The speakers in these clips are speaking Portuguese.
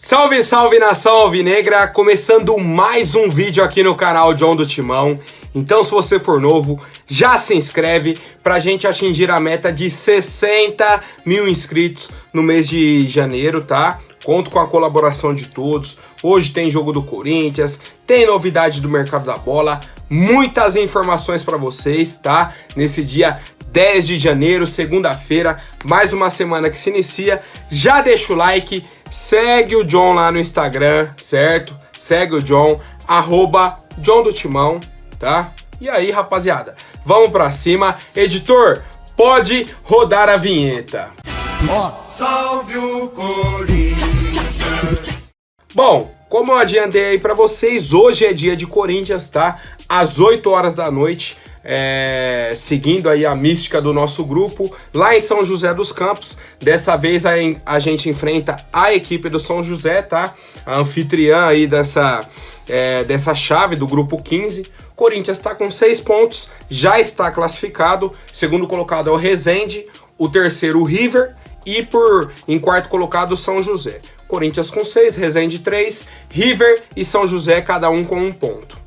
Salve, salve nação alvinegra, começando mais um vídeo aqui no canal John do Timão. Então se você for novo, já se inscreve pra gente atingir a meta de 60 mil inscritos no mês de janeiro, tá? Conto com a colaboração de todos. Hoje tem jogo do Corinthians, tem novidade do mercado da bola, muitas informações pra vocês, tá? Nesse dia 10 de janeiro, segunda-feira, mais uma semana que se inicia. Já deixa o like, segue o John lá no Instagram, certo? Segue o John, @John do Timão, tá? E aí, rapaziada, vamos pra cima. Editor, pode rodar a vinheta. Salve o Corinthians! Bom, como eu adiantei aí pra vocês, hoje é dia de Corinthians, tá? Às 8 horas da noite. Seguindo aí a mística do nosso grupo, lá em São José dos Campos. Dessa vez a gente enfrenta a equipe do São José, tá? A anfitriã aí dessa chave do grupo 15. Corinthians está com 6 pontos, já está classificado. Segundo colocado é o Resende, o terceiro o River e em quarto colocado o São José. Corinthians com 6, Resende 3, River e São José cada um com 1 ponto.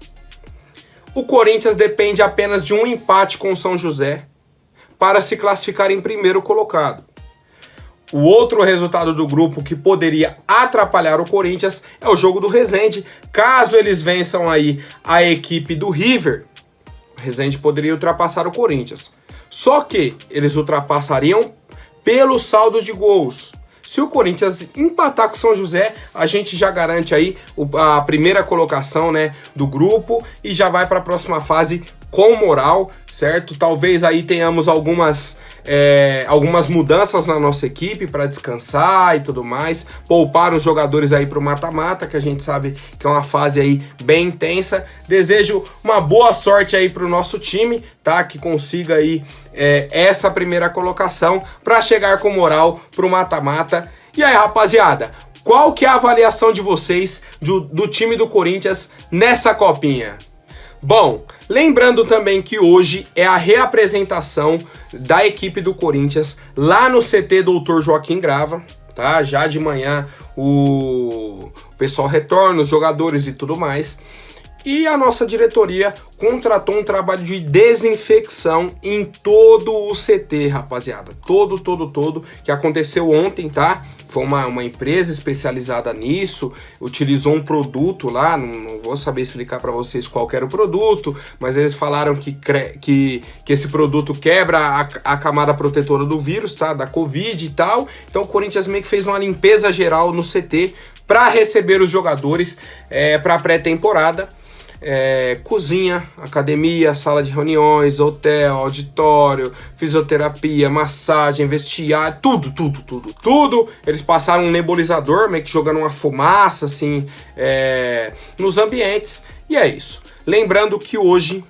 O Corinthians depende apenas de um empate com o São José para se classificar em primeiro colocado. O outro resultado do grupo que poderia atrapalhar o Corinthians é o jogo do Resende. Caso eles vençam aí a equipe do River, o Resende poderia ultrapassar o Corinthians. Só que eles ultrapassariam pelo saldo de gols. Se o Corinthians empatar com o São José, a gente já garante aí a primeira colocação, né, do grupo e já vai para a próxima fase com moral, certo? Talvez aí tenhamos algumas mudanças na nossa equipe para descansar e tudo mais, poupar os jogadores aí para o mata-mata, que a gente sabe que é uma fase aí bem intensa. Desejo uma boa sorte aí para o nosso time, tá? Que consiga aí essa primeira colocação para chegar com moral para o mata-mata. E aí, rapaziada, qual que é a avaliação de vocês do time do Corinthians nessa copinha? Bom, lembrando também que hoje é a reapresentação da equipe do Corinthians lá no CT Dr. Joaquim Grava, tá? Já de manhã o pessoal retorna, os jogadores e tudo mais. E a nossa diretoria contratou um trabalho de desinfecção em todo o CT, rapaziada. Todo, que aconteceu ontem, tá? Foi uma empresa especializada nisso, utilizou um produto lá, não vou saber explicar para vocês qual que era o produto, mas eles falaram que esse produto quebra a camada protetora do vírus, tá? Da Covid e tal. Então o Corinthians meio que fez uma limpeza geral no CT para receber os jogadores para a pré-temporada. Cozinha, academia, sala de reuniões, hotel, auditório, fisioterapia, massagem, vestiário, tudo. Eles passaram um nebulizador, meio que jogando uma fumaça assim nos ambientes, e é isso. Lembrando que hoje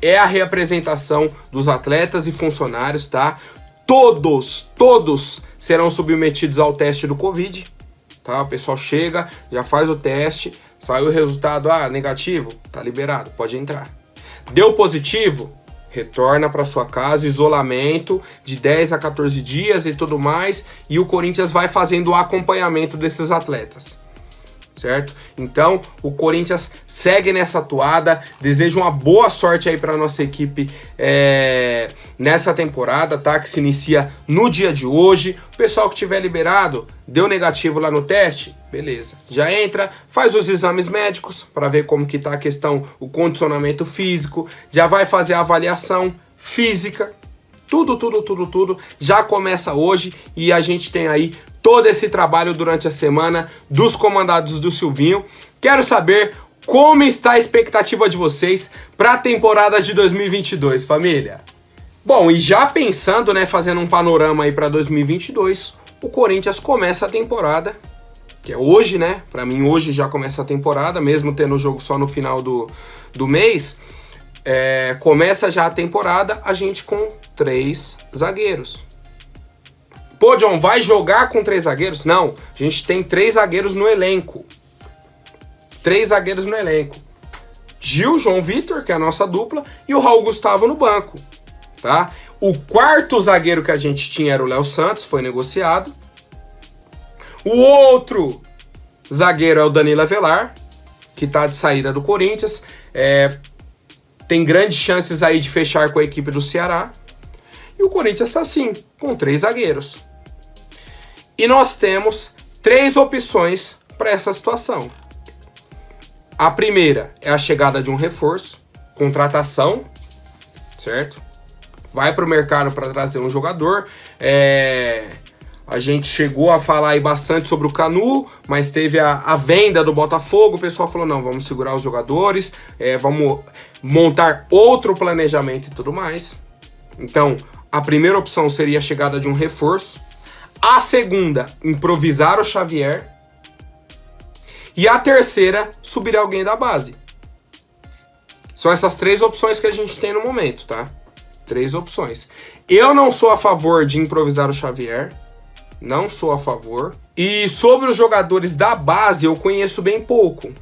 é a reapresentação dos atletas e funcionários, tá? Todos serão submetidos ao teste do Covid, tá? O pessoal chega, já faz o teste. Saiu o resultado, negativo, tá liberado, pode entrar. Deu positivo, retorna para sua casa, isolamento de 10 a 14 dias e tudo mais, e o Corinthians vai fazendo o acompanhamento desses atletas, certo? Então, o Corinthians segue nessa toada. Desejo uma boa sorte aí para nossa equipe nessa temporada, tá? Que se inicia no dia de hoje. O pessoal que tiver liberado, deu negativo lá no teste, beleza. Já entra, faz os exames médicos para ver como que tá a questão, o condicionamento físico, já vai fazer a avaliação física, tudo. Já começa hoje e a gente tem aí todo esse trabalho durante a semana dos comandados do Silvinho. Quero saber como está a expectativa de vocês para a temporada de 2022, família. Bom, e já pensando, né, fazendo um panorama aí para 2022, o Corinthians começa a temporada, que é hoje, né? Para mim hoje já começa a temporada, mesmo tendo o jogo só no final do mês. Começa já a temporada, a gente com 3 zagueiros. Pô, John, vai jogar com 3 zagueiros? Não, a gente tem 3 zagueiros no elenco. 3 zagueiros no elenco. Gil, João Vitor, que é a nossa dupla, e o Raul Gustavo no banco, tá? O quarto zagueiro que a gente tinha era o Léo Santos, foi negociado. O outro zagueiro é o Danilo Avelar, que tá de saída do Corinthians. Tem grandes chances aí de fechar com a equipe do Ceará. E o Corinthians tá assim, com 3 zagueiros. E nós temos 3 opções para essa situação. A primeira é a chegada de um reforço, contratação, certo? Vai para o mercado para trazer um jogador. A gente chegou a falar aí bastante sobre o Canu, mas teve a venda do Botafogo. O pessoal falou, não, vamos segurar os jogadores, vamos montar outro planejamento e tudo mais. Então, a primeira opção seria a chegada de um reforço. A segunda, improvisar o Xavier. E a terceira, subir alguém da base. São essas 3 opções que a gente tem no momento, tá? 3 opções. Eu não sou a favor de improvisar o Xavier. Não sou a favor. E sobre os jogadores da base, eu conheço bem pouco.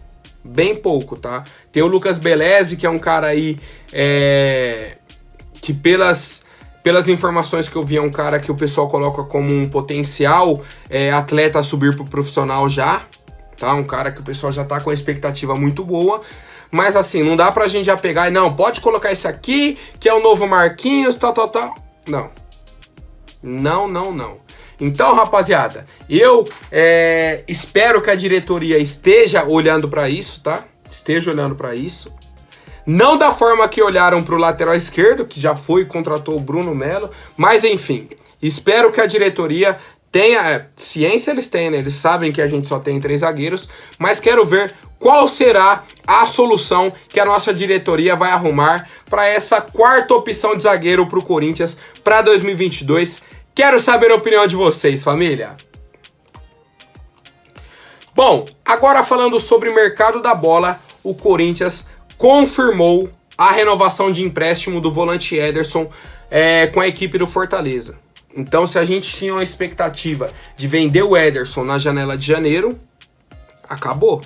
Bem pouco, tá? Tem o Lucas Beleze, que é um cara aí que pelas informações que eu vi, é um cara que o pessoal coloca como um potencial atleta a subir pro profissional já, tá? Um cara que o pessoal já tá com a expectativa muito boa, mas assim, não dá pra gente já pegar e não, pode colocar esse aqui, que é o novo Marquinhos, tal. Não. Não. Então, rapaziada, eu espero que a diretoria esteja olhando pra isso, tá? Esteja olhando pra isso. Não da forma que olharam para o lateral esquerdo, que já foi e contratou o Bruno Melo, mas enfim, espero que a diretoria tenha, ciência eles têm, né? Eles sabem que a gente só tem 3 zagueiros, mas quero ver qual será a solução que a nossa diretoria vai arrumar para essa 4ª opção de zagueiro para o Corinthians para 2022. Quero saber a opinião de vocês, família. Bom, agora falando sobre o mercado da bola, o Corinthians confirmou a renovação de empréstimo do volante Ederson com a equipe do Fortaleza. Então, se a gente tinha uma expectativa de vender o Ederson na janela de janeiro, acabou.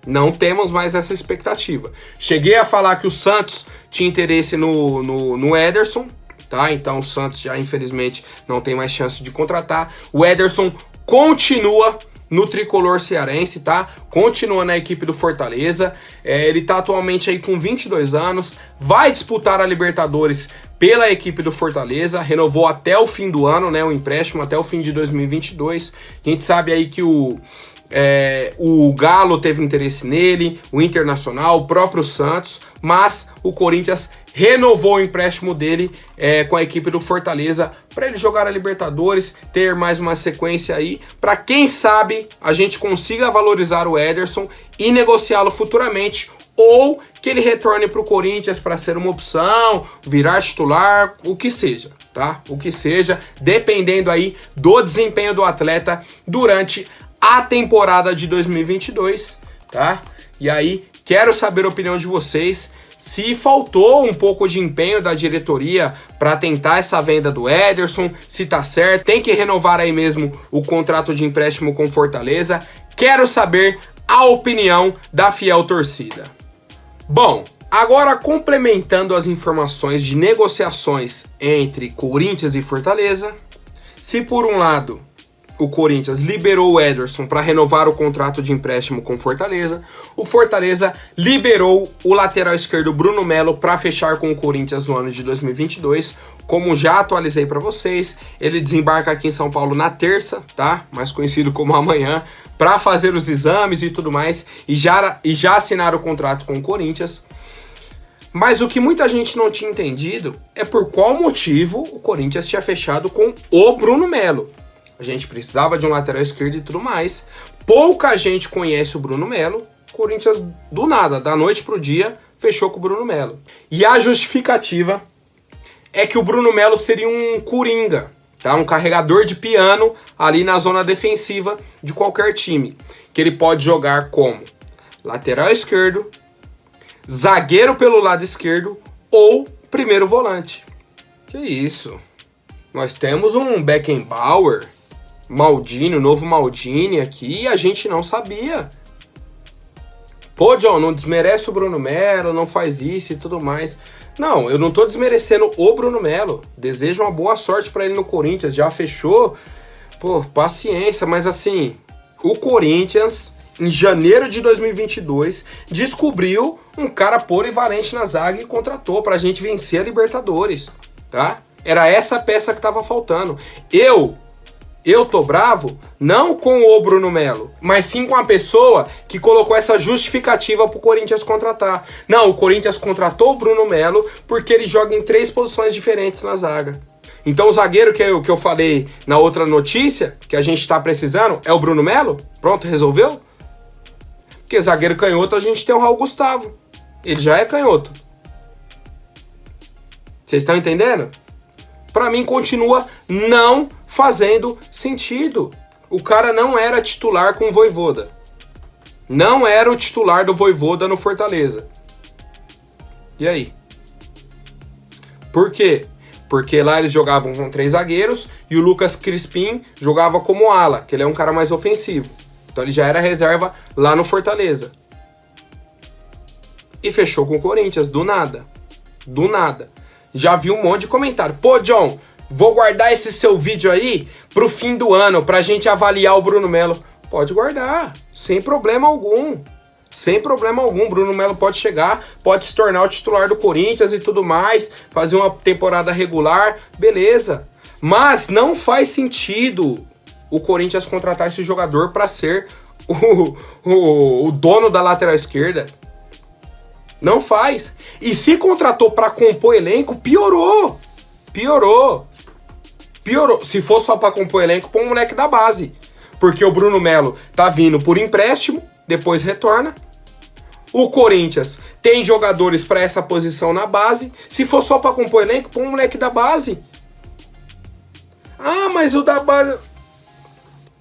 Não temos mais essa expectativa. Cheguei a falar que o Santos tinha interesse no Ederson, tá? Então o Santos já, infelizmente, não tem mais chance de contratar. O Ederson continua no tricolor cearense, tá? Continua na equipe do Fortaleza. Ele tá atualmente aí com 22 anos, vai disputar a Libertadores pela equipe do Fortaleza, renovou até o fim do ano, né? O empréstimo até o fim de 2022. A gente sabe aí que o Galo teve interesse nele, o Internacional, o próprio Santos, mas o Corinthians renovou o empréstimo dele com a equipe do Fortaleza para ele jogar a Libertadores, ter mais uma sequência aí, para quem sabe a gente consiga valorizar o Ederson e negociá-lo futuramente, ou que ele retorne para o Corinthians para ser uma opção, virar titular, o que seja, tá? O que seja, dependendo aí do desempenho do atleta durante a temporada de 2022, tá? E aí, quero saber a opinião de vocês, se faltou um pouco de empenho da diretoria para tentar essa venda do Ederson, se tá certo, tem que renovar aí mesmo o contrato de empréstimo com Fortaleza. Quero saber a opinião da fiel torcida. Bom, agora complementando as informações de negociações entre Corinthians e Fortaleza, se por um lado o Corinthians liberou o Ederson para renovar o contrato de empréstimo com Fortaleza, o Fortaleza liberou o lateral esquerdo Bruno Melo para fechar com o Corinthians no ano de 2022. Como já atualizei para vocês, ele desembarca aqui em São Paulo na terça, tá? Mais conhecido como amanhã, para fazer os exames e tudo mais, e já assinar o contrato com o Corinthians. Mas o que muita gente não tinha entendido é por qual motivo o Corinthians tinha fechado com o Bruno Melo. A gente precisava de um lateral esquerdo e tudo mais. Pouca gente conhece o Bruno Melo. O Corinthians, do nada, da noite pro dia, fechou com o Bruno Melo. E a justificativa é que o Bruno Melo seria um coringa, tá? Um carregador de piano ali na zona defensiva de qualquer time. Que ele pode jogar como lateral esquerdo, zagueiro pelo lado esquerdo ou primeiro volante. Que isso? Nós temos um Beckenbauer, Maldini, o novo Maldini aqui, e a gente não sabia. Pô, John, não desmerece o Bruno Melo, não faz isso e tudo mais. Não, eu não tô desmerecendo o Bruno Melo. Desejo uma boa sorte para ele no Corinthians, já fechou. Pô, paciência, mas assim, o Corinthians, em janeiro de 2022, descobriu um cara polivalente na zaga e contratou pra gente vencer a Libertadores, tá? Era essa peça que tava faltando. Eu tô bravo não com o Bruno Melo, mas sim com a pessoa que colocou essa justificativa pro Corinthians contratar. Não, o Corinthians contratou o Bruno Melo porque ele joga em 3 posições diferentes na zaga. Então o zagueiro que eu falei na outra notícia, que a gente tá precisando, é o Bruno Melo? Pronto, resolveu? Porque zagueiro canhoto a gente tem o Raul Gustavo. Ele já é canhoto. Vocês estão entendendo? Pra mim continua não fazendo sentido. O cara não era titular com o Vojvoda. Não era o titular do Vojvoda no Fortaleza. E aí? Por quê? Porque lá eles jogavam com 3 zagueiros e o Lucas Crispim jogava como ala, que ele é um cara mais ofensivo. Então ele já era reserva lá no Fortaleza. E fechou com o Corinthians, do nada. Do nada. Já vi um monte de comentário. Pô, John, vou guardar esse seu vídeo aí pro fim do ano, pra gente avaliar o Bruno Melo. Pode guardar, sem problema algum. Sem problema algum. Bruno Melo pode chegar, pode se tornar o titular do Corinthians e tudo mais, fazer uma temporada regular, beleza. Mas não faz sentido o Corinthians contratar esse jogador pra ser o dono da lateral esquerda. Não faz. E se contratou pra compor elenco, piorou. Piorou. Se for só pra compor elenco, põe um moleque da base. Porque o Bruno Melo tá vindo por empréstimo, depois retorna. O Corinthians tem jogadores pra essa posição na base. Se for só pra compor elenco, põe um moleque da base. Ah, mas o da base...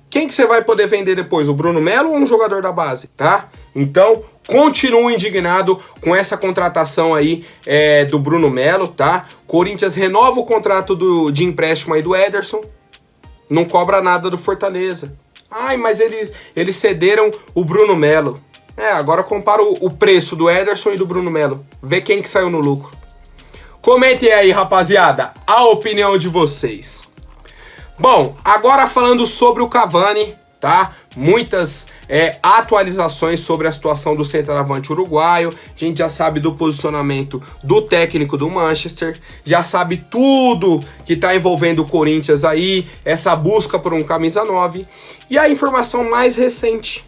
Quem que você vai poder vender depois? O Bruno Melo ou um jogador da base? Tá? Então, continuo indignado com essa contratação aí do Bruno Melo, tá? Corinthians renova o contrato de empréstimo aí do Ederson. Não cobra nada do Fortaleza. Ai, mas eles cederam o Bruno Melo. Agora compara o preço do Ederson e do Bruno Melo. Vê quem que saiu no lucro. Comentem aí, rapaziada, a opinião de vocês. Bom, agora falando sobre o Cavani, tá? Muitas atualizações sobre a situação do centroavante uruguaio. A gente já sabe do posicionamento do técnico do Manchester, já sabe tudo que tá envolvendo o Corinthians aí, essa busca por um camisa 9. E a informação mais recente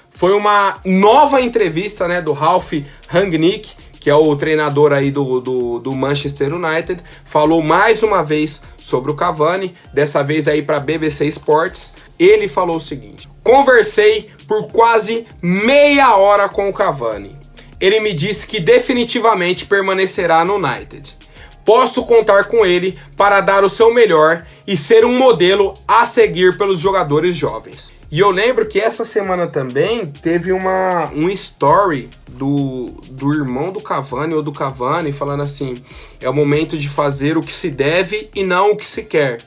foi uma nova entrevista, né, do Ralf Rangnick, que é o treinador aí do Manchester United, falou mais uma vez sobre o Cavani, dessa vez aí para BBC Sports. Ele falou o seguinte: conversei por quase meia hora com o Cavani. Ele me disse que definitivamente permanecerá no United. Posso contar com ele para dar o seu melhor e ser um modelo a seguir pelos jogadores jovens. E eu lembro que essa semana também teve um story do irmão do Cavani ou do Cavani falando assim: é o momento de fazer o que se deve e não o que se quer.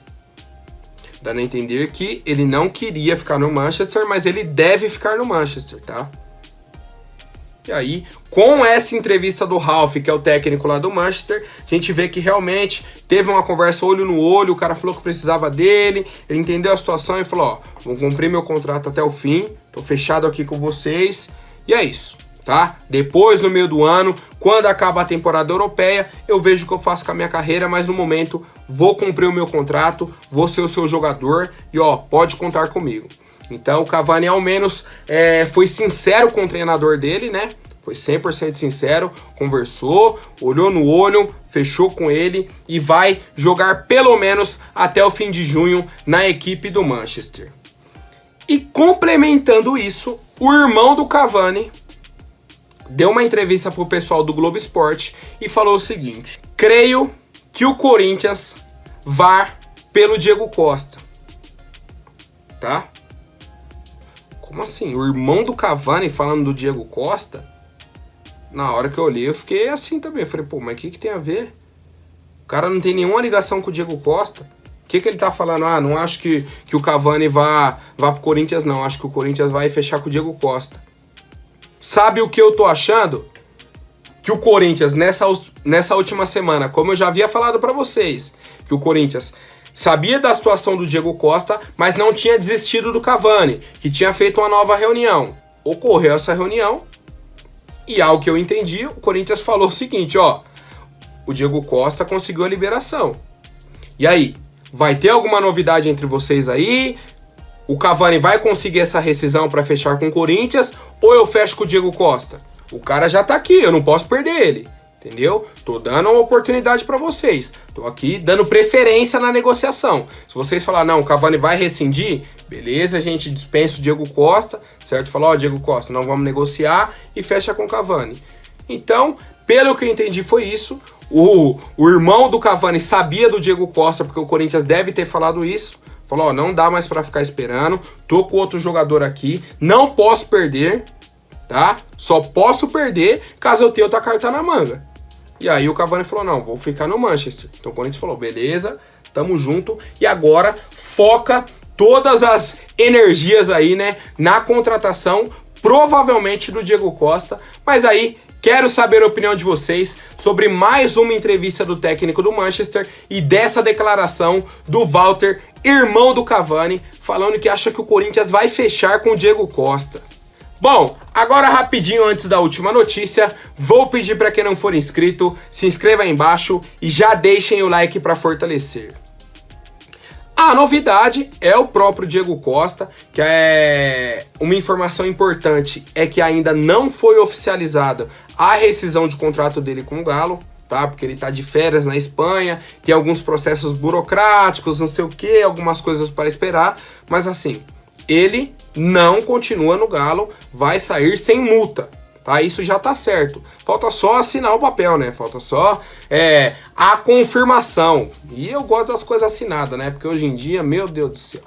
Dando a entender que ele não queria ficar no Manchester, mas ele deve ficar no Manchester, tá? E aí, com essa entrevista do Ralf, que é o técnico lá do Manchester, a gente vê que realmente teve uma conversa olho no olho, o cara falou que precisava dele, ele entendeu a situação e falou: ó, vou cumprir meu contrato até o fim, tô fechado aqui com vocês, e é isso, tá? Depois, no meio do ano, quando acaba a temporada europeia, eu vejo o que eu faço com a minha carreira, mas no momento vou cumprir o meu contrato, vou ser o seu jogador e ó, pode contar comigo. Então o Cavani ao menos foi sincero com o treinador dele, né? Foi 100% sincero, conversou, olhou no olho, fechou com ele e vai jogar pelo menos até o fim de junho na equipe do Manchester. E complementando isso, o irmão do Cavani deu uma entrevista pro pessoal do Globo Esporte e falou o seguinte: creio que o Corinthians vá pelo Diego Costa. Tá? Como assim? O irmão do Cavani falando do Diego Costa? Na hora que eu olhei, eu fiquei assim também. Eu falei, pô, mas o que tem a ver? O cara não tem nenhuma ligação com o Diego Costa. O que ele tá falando? Ah, não acho que o Cavani vá pro Corinthians, não. Acho que o Corinthians vai fechar com o Diego Costa. Sabe o que eu tô achando? Que o Corinthians, nessa última semana, como eu já havia falado pra vocês, que o Corinthians sabia da situação do Diego Costa, mas não tinha desistido do Cavani, que tinha feito uma nova reunião. Ocorreu essa reunião e, ao que eu entendi, o Corinthians falou o seguinte, ó, o Diego Costa conseguiu a liberação. E aí, vai ter alguma novidade entre vocês aí? O Cavani vai conseguir essa rescisão para fechar com o Corinthians ou eu fecho com o Diego Costa? O cara já tá aqui, eu não posso perder ele. Entendeu? Tô dando uma oportunidade para vocês. Tô aqui dando preferência na negociação. Se vocês falar, não, o Cavani vai rescindir, beleza, a gente dispensa o Diego Costa, certo? Falar, ó, Diego Costa, não vamos negociar e fecha com o Cavani. Então, pelo que eu entendi foi isso. O irmão do Cavani sabia do Diego Costa, porque o Corinthians deve ter falado isso. Falou, ó, não dá mais para ficar esperando, tô com outro jogador aqui, não posso perder, tá? Só posso perder caso eu tenha outra carta na manga. E aí o Cavani falou, não, vou ficar no Manchester. Então o Corinthians falou, beleza, tamo junto. E agora foca todas as energias aí, né, na contratação, provavelmente do Diego Costa. Mas aí, quero saber a opinião de vocês sobre mais uma entrevista do técnico do Manchester e dessa declaração do Walter, irmão do Cavani, falando que acha que o Corinthians vai fechar com o Diego Costa. Bom, agora rapidinho antes da última notícia, vou pedir para quem não for inscrito, se inscreva aí embaixo e já deixem o like para fortalecer. A novidade é o próprio Diego Costa, que é uma informação importante, é que ainda não foi oficializada a rescisão de contrato dele com o Galo, tá? Porque ele tá de férias na Espanha, tem alguns processos burocráticos, não sei o que, algumas coisas para esperar, mas assim, ele não continua no Galo, vai sair sem multa, tá? Isso já tá certo. Falta só assinar o papel, né? Falta só a confirmação. E eu gosto das coisas assinadas, né? Porque hoje em dia, meu Deus do céu.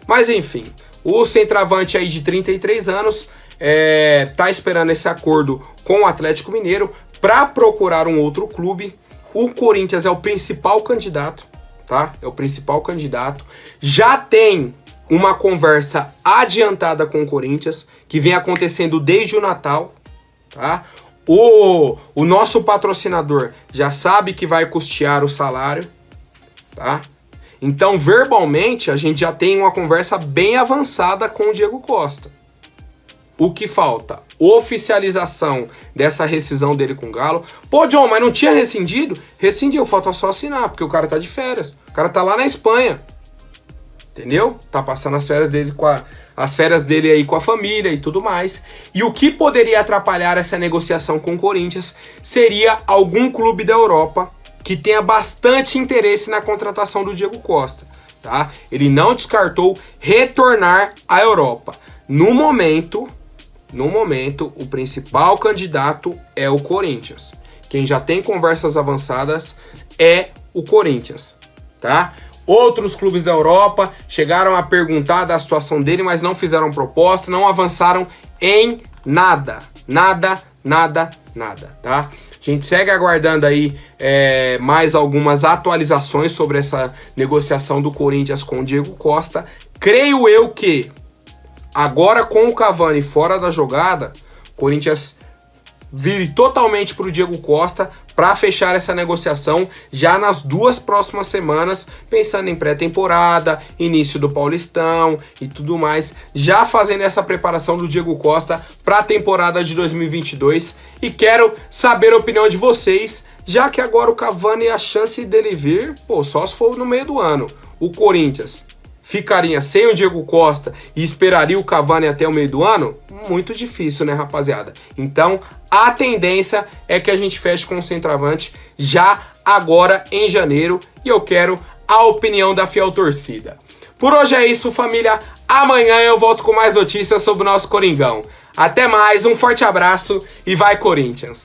Mas enfim, o centroavante aí de 33 anos tá esperando esse acordo com o Atlético Mineiro para procurar um outro clube. O Corinthians é o principal candidato, tá? É o principal candidato. Já tem uma conversa adiantada com o Corinthians, que vem acontecendo desde o Natal, tá? O nosso patrocinador já sabe que vai custear o salário, tá? Então, verbalmente, a gente já tem uma conversa bem avançada com o Diego Costa. O que falta? Oficialização dessa rescisão dele com o Galo. Pô, John, mas não tinha rescindido? Rescindiu, falta só assinar, porque o cara tá de férias. O cara tá lá na Espanha. Entendeu? Tá passando as férias dele aí com a família e tudo mais. E o que poderia atrapalhar essa negociação com o Corinthians seria algum clube da Europa que tenha bastante interesse na contratação do Diego Costa, tá? Ele não descartou retornar à Europa. No momento, o principal candidato é o Corinthians. Quem já tem conversas avançadas é o Corinthians, tá? Outros clubes da Europa chegaram a perguntar da situação dele, mas não fizeram proposta, não avançaram em nada. Nada, tá? A gente segue aguardando aí mais algumas atualizações sobre essa negociação do Corinthians com o Diego Costa. Creio eu que agora com o Cavani fora da jogada, o Corinthians vire totalmente para o Diego Costa para fechar essa negociação já nas 2 próximas semanas, pensando em pré-temporada, início do Paulistão e tudo mais, já fazendo essa preparação do Diego Costa para a temporada de 2022. E quero saber a opinião de vocês, já que agora o Cavani, a chance dele vir, pô, só se for no meio do ano. O Corinthians ficaria sem o Diego Costa e esperaria o Cavani até o meio do ano? Muito difícil, né, rapaziada? Então, a tendência é que a gente feche com o centroavante já agora em janeiro. E eu quero a opinião da fiel torcida. Por hoje é isso, família. Amanhã eu volto com mais notícias sobre o nosso Coringão. Até mais, um forte abraço e vai Corinthians!